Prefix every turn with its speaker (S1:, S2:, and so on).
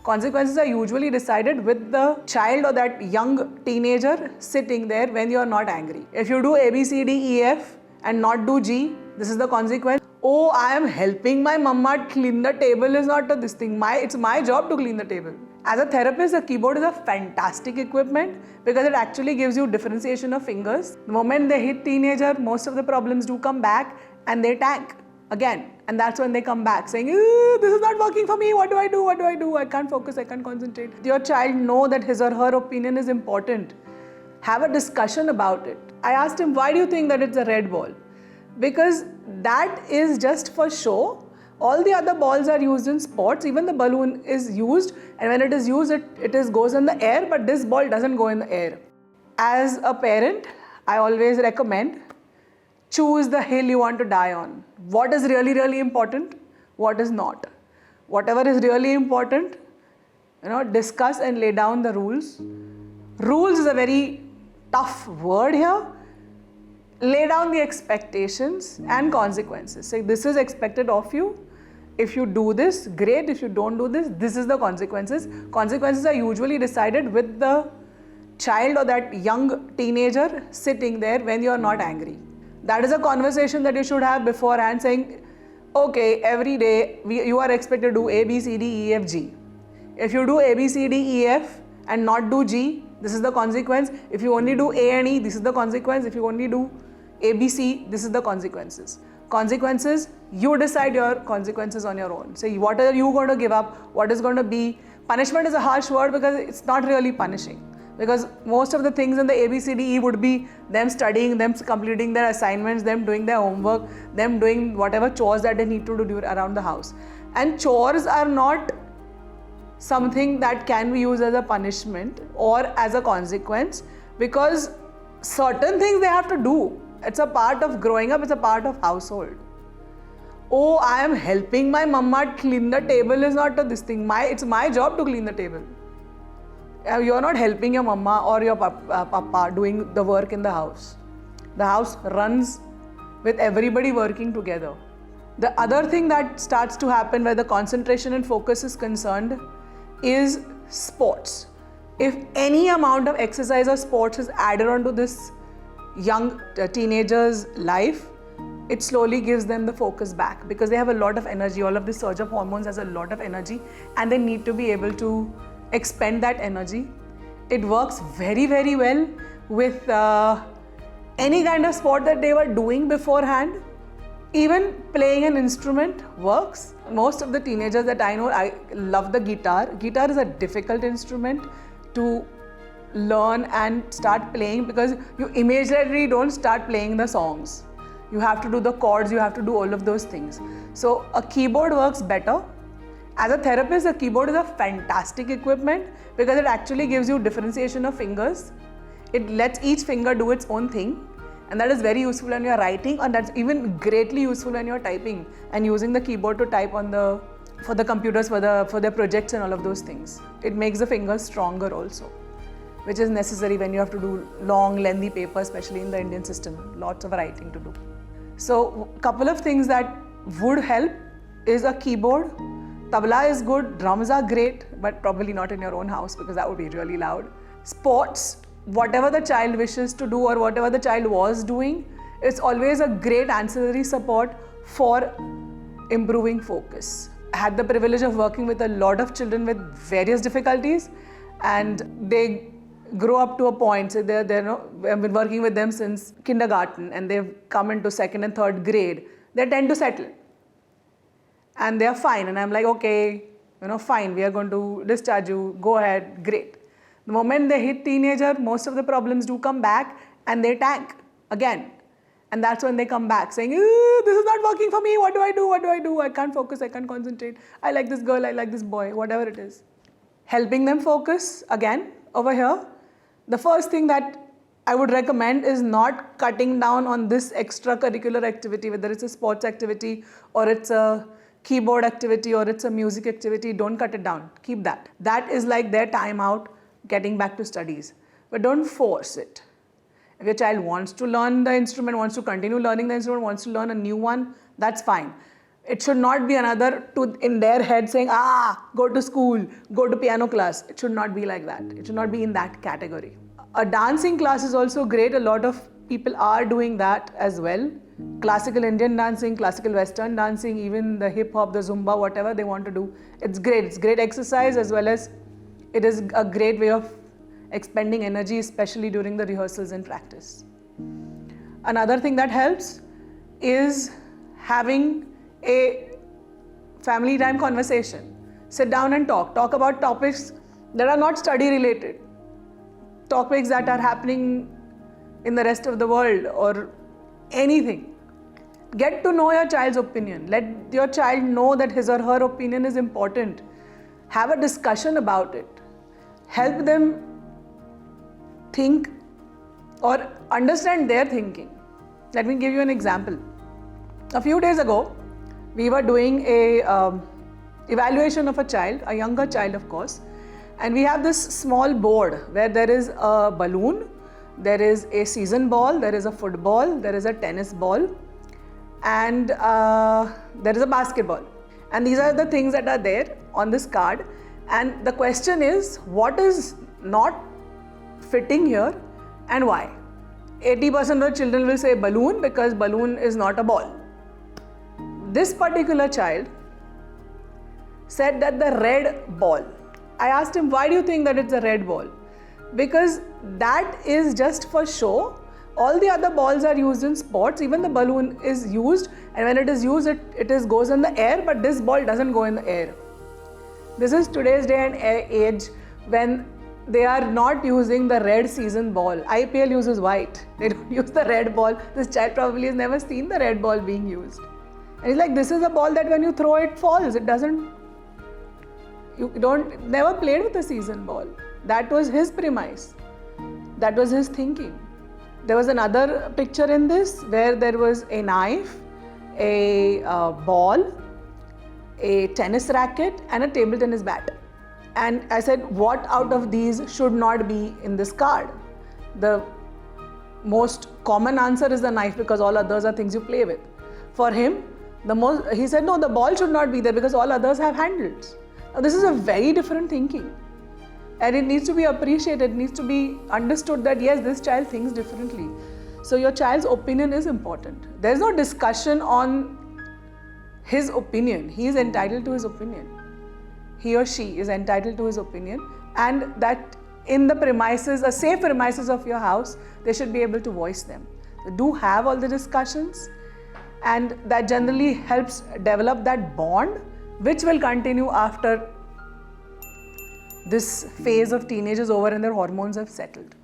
S1: Consequences are usually decided with the child or that young teenager sitting there when you are not angry. If you do A, B, C, D, E, F and not do G, this is the consequence. Oh, I am helping my mama clean the table is not this thing. It's my job to clean the table. As a therapist, a keyboard is a fantastic equipment because it actually gives you differentiation of fingers. The moment they hit teenager, most of the problems do come back and they tank again. And that's when they come back saying, this is not working for me. What do I do? What do I do? I can't focus. I can't concentrate. Your child know that his or her opinion is important. Have a discussion about it. I asked him, why do you think that it's a red ball? Because that is just for show. All the other balls are used in sports. Even the balloon is used, and when it is used, it goes in the air, but this ball doesn't go in the air. As a parent, I always recommend choose the hill you want to die on. What is really, really important? What is not? Whatever is really important, discuss and lay down the rules. Rules is a very tough word here. Lay down the expectations and consequences. Say this is expected of you. If you do this, great. If you don't do this, this is the consequences. Consequences are usually decided with the child or that young teenager sitting there when you are not angry. That is a conversation that you should have beforehand, saying, okay, every day you are expected to do A, B, C, D, E, F, G. If you do A, B, C, D, E, F and not do G, this is the consequence. If you only do A and E, this is the consequence. If you only do A, B, C, this is the consequences. Consequences, you decide your consequences on your own. Say, what are you going to give up? What is going to be? Punishment is a harsh word because it's not really punishing. Because most of the things in the A, B, C, D, E would be them studying, them completing their assignments, them doing their homework, them doing whatever chores that they need to do around the house. And chores are not something that can be used as a punishment or as a consequence, because certain things they have to do. It's a part of growing up, it's a part of household. Oh, I am helping my mama clean the table is not this thing. It's my job to clean the table. You're not helping your mama or your papa doing the work in the house. The house runs with everybody working together. The other thing that starts to happen where the concentration and focus is concerned is sports. If any amount of exercise or sports is added onto this young teenager's life, it slowly gives them the focus back because they have a lot of energy. All of this surge of hormones has a lot of energy and they need to be able to expend that energy. It works very, very well with any kind of sport that they were doing beforehand. Even playing an instrument works. Most of the teenagers that I know, I love the guitar. Guitar is a difficult instrument to learn and start playing because you immediately don't start playing the songs. You have to do the chords, you have to do all of those things. So a keyboard works better. As a therapist, a keyboard is a fantastic equipment because it actually gives you differentiation of fingers. It lets each finger do its own thing, and that is very useful when you're writing, and that's even greatly useful when you're typing and using the keyboard to type on for the computers, for their projects and all of those things. It makes the fingers stronger also, which is necessary when you have to do long, lengthy papers, especially in the Indian system. Lots of writing to do. So, a couple of things that would help is a keyboard. Tabla is good, drums are great, but probably not in your own house because that would be really loud. Sports, whatever the child wishes to do or whatever the child was doing, it's always a great ancillary support for improving focus. I had the privilege of working with a lot of children with various difficulties, and they grow up to a point. So I've been working with them since kindergarten, and they've come into second and third grade. They tend to settle, and they're fine. And I'm like, okay, fine. We are going to discharge you. Go ahead, great. The moment they hit teenager, most of the problems do come back, and they tank again. And that's when they come back saying, this is not working for me. What do I do? What do I do? I can't focus. I can't concentrate. I like this girl. I like this boy. Whatever it is. Helping them focus again over here. The first thing that I would recommend is not cutting down on this extracurricular activity, whether it's a sports activity or it's a keyboard activity or it's a music activity. Don't cut it down. Keep that. That is like their time out getting back to studies. But don't force it. If your child wants to learn the instrument, wants to continue learning the instrument, wants to learn a new one, that's fine. It should not be another in their head saying, go to school, go to piano class. It should not be like that. It should not be in that category. A dancing class is also great. A lot of people are doing that as well. Classical Indian dancing, classical Western dancing, even the hip hop, the Zumba, whatever they want to do. It's great. It's great exercise, as well as it is a great way of expending energy, especially during the rehearsals and practice. Another thing that helps is having a family time conversation. Sit down and talk about topics that are not study related, topics that are happening in the rest of the world or anything. Get to know your child's opinion. Let your child know that his or her opinion is important. Have a discussion about it. Help them think or understand their thinking. Let me give you an example. A few days ago, we were doing a evaluation of a child, a younger child of course, and we have this small board where there is a balloon, there is a season ball, there is a football, there is a tennis ball, and there is a basketball. And these are the things that are there on this card. And the question is, what is not fitting here and why? 80% of children will say balloon because balloon is not a ball. This particular child said that the red ball. I asked him, why do you think that it's a red ball? Because that is just for show. All the other balls are used in sports. Even the balloon is used, and when it is used, it goes in the air, but this ball doesn't go in the air. This is today's day and age when they are not using the red season ball. IPL uses white. They don't use the red ball. This child probably has never seen the red ball being used. And he's like, this is a ball that when you throw it falls. It doesn't, never played with a season ball. That was his premise. That was his thinking. There was another picture in this where there was a knife, a ball, a tennis racket and a table tennis bat. And I said, what out of these should not be in this card? The most common answer is the knife because all others are things you play with. For him, he said, no, the ball should not be there because all others have handles. Now, this is a very different thinking. And it needs to be appreciated, it needs to be understood that yes, this child thinks differently. So your child's opinion is important. There's no discussion on his opinion. He is entitled to his opinion. He or she is entitled to his opinion, and that in the premises, a safe premises of your house, they should be able to voice them. So do have all the discussions, and that generally helps develop that bond which will continue after this phase of teenage is over and their hormones have settled.